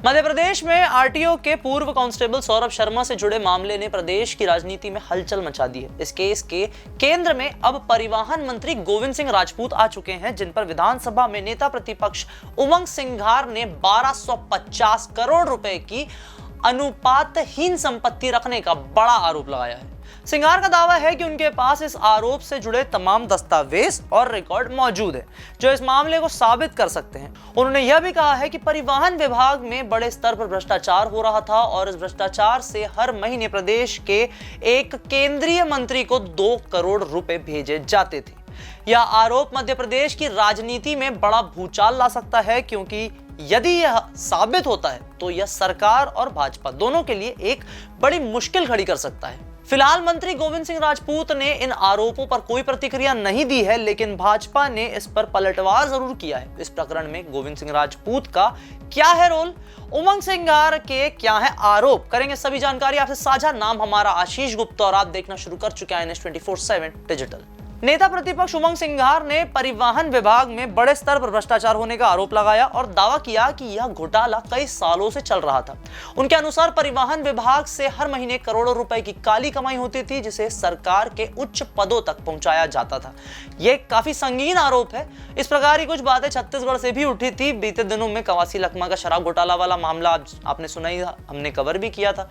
मध्य प्रदेश में आरटीओ के पूर्व कांस्टेबल सौरभ शर्मा से जुड़े मामले ने प्रदेश की राजनीति में हलचल मचा दी है। इस केस के केंद्र में अब परिवहन मंत्री गोविंद सिंह राजपूत आ चुके हैं, जिन पर विधानसभा में नेता प्रतिपक्ष उमंग सिंघार ने 1250 करोड़ रुपए की अनुपातहीन संपत्ति रखने का बड़ा आरोप लगाया है। सिंघार का दावा है कि उनके पास इस आरोप से जुड़े तमाम दस्तावेज और रिकॉर्ड मौजूद है जो इस मामले को साबित कर सकते हैं। उन्होंने यह भी कहा है कि परिवहन विभाग में बड़े स्तर पर भ्रष्टाचार हो रहा था और इस भ्रष्टाचार से हर महीने प्रदेश के एक केंद्रीय मंत्री को 2 करोड़ रुपए भेजे जाते थे। यह आरोप मध्य प्रदेश की राजनीति में बड़ा भूचाल ला सकता है, क्योंकि यदि यह साबित होता है तो यह सरकार और भाजपा दोनों के लिए एक बड़ी मुश्किल खड़ी कर सकता है। फिलहाल मंत्री गोविंद सिंह राजपूत ने इन आरोपों पर कोई प्रतिक्रिया नहीं दी है, लेकिन भाजपा ने इस पर पलटवार जरूर किया है। इस प्रकरण में गोविंद सिंह राजपूत का क्या है रोल, उमंग सिंघार के क्या है आरोप, करेंगे सभी जानकारी आपसे साझा। नाम हमारा आशीष गुप्ता और आप देखना शुरू कर चुके हैं NS 24/7 डिजिटल। नेता प्रतिपक्ष उमंग सिंघार ने परिवहन विभाग में बड़े स्तर पर भ्रष्टाचार होने का आरोप लगाया और दावा किया कि यह घोटाला कई सालों से चल रहा था। उनके अनुसार परिवहन विभाग से हर महीने करोड़ों रुपए की काली कमाई होती थी, जिसे सरकार के उच्च पदों तक पहुंचाया जाता था। यह काफी संगीन आरोप है। इस प्रकार की कुछ बातें छत्तीसगढ़ से भी उठी थी। बीते दिनों में कवासी लखमा का शराब घोटाला वाला मामला आपने सुना ही था, हमने कवर भी किया था।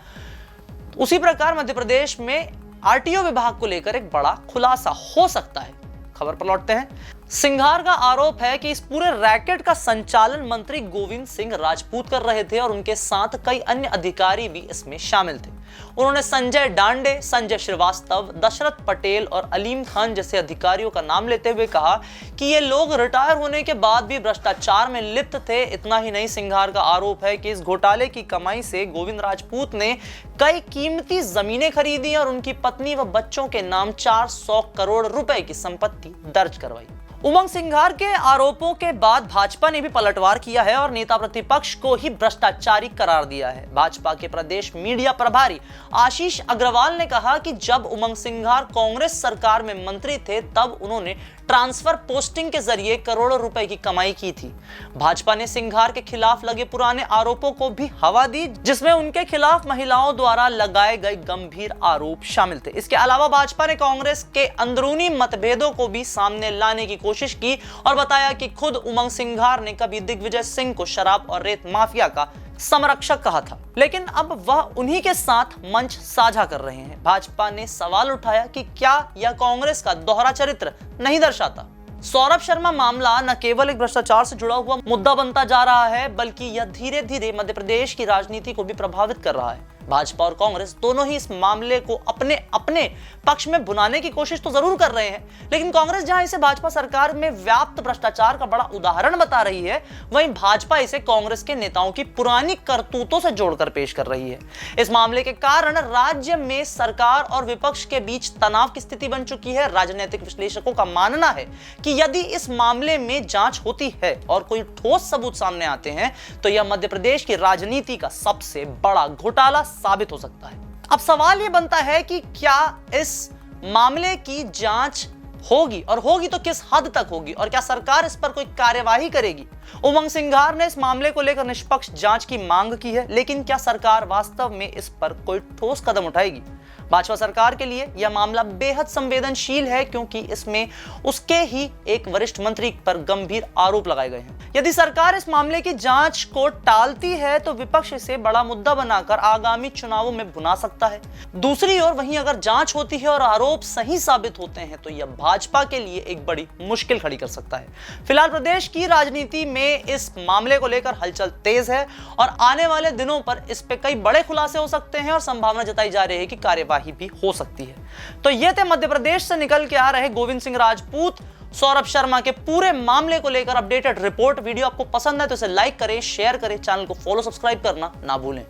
उसी प्रकार मध्य प्रदेश में आरटीओ विभाग को लेकर एक बड़ा खुलासा हो सकता है। खबर पर लौटते हैं। सिंघार का आरोप है कि इस पूरे रैकेट का संचालन मंत्री गोविंद सिंह राजपूत कर रहे थे और उनके साथ कई अन्य अधिकारी भी इसमें शामिल थे। उन्होंने संजय डांडे, संजय श्रीवास्तव, दशरथ पटेल और अलीम खान जैसे अधिकारियों का नाम लेते हुए कहा कि ये लोग रिटायर होने के बाद भी भ्रष्टाचार में लिप्त थे। इतना ही नहीं, सिंघार का आरोप है कि इस घोटाले की कमाई से गोविंद राजपूत ने कई कीमती जमीनें खरीदी और उनकी पत्नी व बच्चों के नाम 400 करोड़ रुपए की संपत्ति दर्ज करवाई। उमंग सिंघार के आरोपों के बाद भाजपा ने भी पलटवार किया है और नेता प्रतिपक्ष को ही भ्रष्टाचारी करार दिया है। भाजपा के प्रदेश मीडिया प्रभारी आशीष अग्रवाल ने कहा कि जब उमंग सिंघार कांग्रेस सरकार में मंत्री थे तब उन्होंने ट्रांसफर पोस्टिंग के जरिए करोड़ों रुपए की कमाई की थी। भाजपा ने सिंघार के खिलाफ लगे पुराने आरोपों को भी हवा दी, जिसमें उनके खिलाफ महिलाओं द्वारा लगाए गए गंभीर आरोप शामिल थे। इसके अलावा भाजपा ने कांग्रेस के अंदरूनी मतभेदों को भी सामने लाने की कोशिश की और बताया कि खुद उमंग सिंघार ने कभी दिग्विजय सिंह को शराब और रेत माफिया का संरक्षक कहा था, लेकिन अब वह उन्हीं के साथ मंच साझा कर रहे हैं। भाजपा ने सवाल उठाया कि क्या यह कांग्रेस का दोहरा चरित्र नहीं दर्शाता। सौरभ शर्मा मामला न केवल एक भ्रष्टाचार से जुड़ा हुआ मुद्दा बनता जा रहा है, बल्कि यह धीरे धीरे मध्य प्रदेश की राजनीति को भी प्रभावित कर रहा है। भाजपा और कांग्रेस दोनों ही इस मामले को अपने अपने पक्ष में भुनाने की कोशिश तो जरूर कर रहे हैं, लेकिन कांग्रेस जहां इसे भाजपा सरकार में व्याप्त भ्रष्टाचार का बड़ा उदाहरण बता रही है, वहीं भाजपा इसे कांग्रेस के नेताओं की पुरानी करतूतों से जोड़कर पेश कर रही है। इस मामले के कारण राज्य में सरकार और विपक्ष के बीच तनाव की स्थिति बन चुकी है। राजनीतिक विश्लेषकों का मानना है कि यदि इस मामले में जांच होती है और कोई ठोस सबूत सामने आते हैं तो यह मध्य प्रदेश की राजनीति का सबसे बड़ा घोटाला साबित हो सकता है। अब सवाल यह बनता है कि क्या इस मामले की जांच होगी और होगी तो किस हद तक होगी और क्या सरकार इस पर कोई कार्यवाही करेगी। उमंग सिंघार ने इस मामले को लेकर निष्पक्ष जांच की मांग की है, लेकिन क्या सरकार वास्तव में इस पर कोई ठोस कदम उठाएगी। भाजपा सरकार के लिए यह मामला बेहद संवेदनशील है, क्योंकि इसमें उसके ही एक वरिष्ठ मंत्री पर गंभीर आरोप लगाए गए हैं। यदि सरकार इस मामले की जांच को टालती है तो विपक्ष इसे बड़ा मुद्दा बनाकर आगामी चुनावों में भुना सकता है। दूसरी ओर वहीं अगर जांच होती है और आरोप सही साबित होते हैं तो यह भाजपा के लिए एक बड़ी मुश्किल खड़ी कर सकता है। फिलहाल प्रदेश की राजनीति में इस मामले को लेकर हलचल तेज है और आने वाले दिनों पर इस पे कई बड़े खुलासे हो सकते हैं और संभावना जताई जा रही है कि कार्यवाही भी हो सकती है। तो ये थे मध्य प्रदेश से निकल के आ रहे गोविंद सिंह राजपूत सौरभ शर्मा के पूरे मामले को लेकर अपडेटेड रिपोर्ट। वीडियो आपको पसंद है तो इसे लाइक करें, शेयर करें, चैनल को फॉलो सब्सक्राइब करना ना भूलें।